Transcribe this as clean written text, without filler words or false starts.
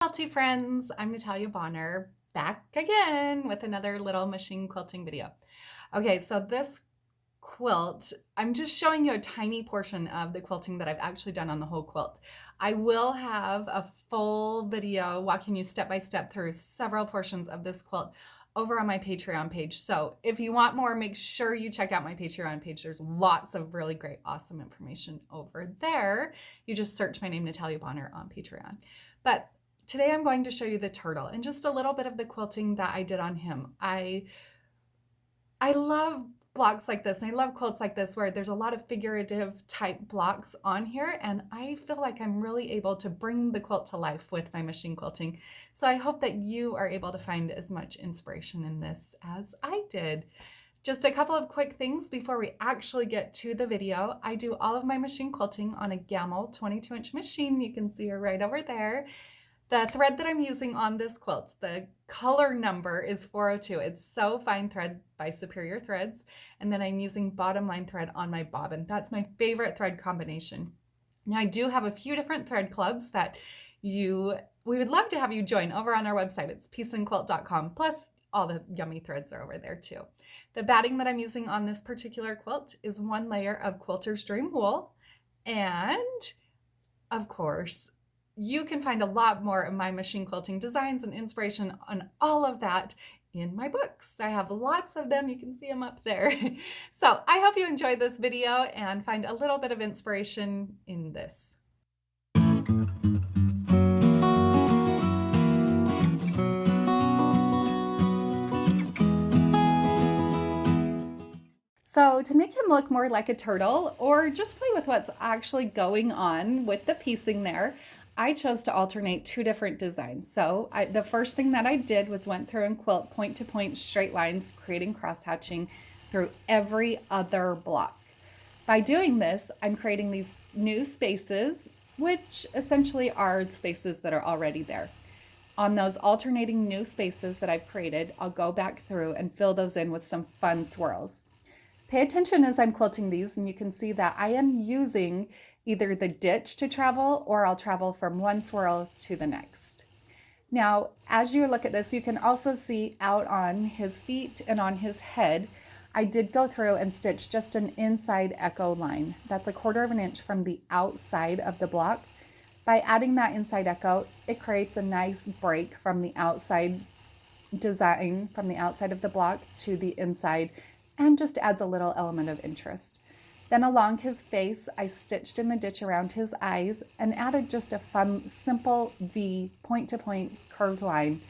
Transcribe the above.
Quilty friends, I'm Natalia Bonner, back again with another little machine quilting video. Okay, so this quilt, I'm just showing you a tiny portion of the quilting that I've actually done on the whole quilt. I will have a full video walking you step by step through several portions of this quilt over on my Patreon page. So if you want more, make sure you check out my Patreon page. There's lots of really great, awesome information over there. You just search my name, Natalia Bonner, on Patreon. But today I'm going to show you the turtle and just a little bit of the quilting that I did on him. I love blocks like this, and I love quilts like this where there's a lot of figurative type blocks on here, and I feel like I'm really able to bring the quilt to life with my machine quilting. So I hope that you are able to find as much inspiration in this as I did. Just a couple of quick things before we actually get to the video. I do all of my machine quilting on a Gammill 22-inch machine. You can see her right over there. The thread that I'm using on this quilt, the color number is 402. It's So Fine thread by Superior Threads. And then I'm using bottom line thread on my bobbin. That's my favorite thread combination. Now I do have a few different thread clubs that we would love to have you join over on our website. It's peaceandquilt.com. Plus all the yummy threads are over there too. The batting that I'm using on this particular quilt is 1 layer of Quilter's Dream wool. And of course, you can find a lot more of my machine quilting designs and inspiration on all of that in my books. I have lots of them. You can see them up there. So I hope you enjoy this video and find a little bit of inspiration in this. So to make him look more like a turtle, or just play with what's actually going on with the piecing there, I chose to alternate 2 different designs. So the first thing that I did was went through and quilt point to point straight lines, creating cross hatching through every other block. By doing this, I'm creating these new spaces, which essentially are spaces that are already there. On those alternating new spaces that I've created, I'll go back through and fill those in with some fun swirls. Pay attention as I'm quilting these, and you can see that I am using either the ditch to travel, or I'll travel from one swirl to the next. Now, as you look at this, you can also see out on his feet and on his head, I did go through and stitch just an inside echo line. That's 1/4 of an inch from the outside of the block. By adding that inside echo, it creates a nice break from the outside design, from the outside of the block to the inside, and just adds a little element of interest. Then along his face, I stitched in the ditch around his eyes and added just a fun, simple V point-to-point curved line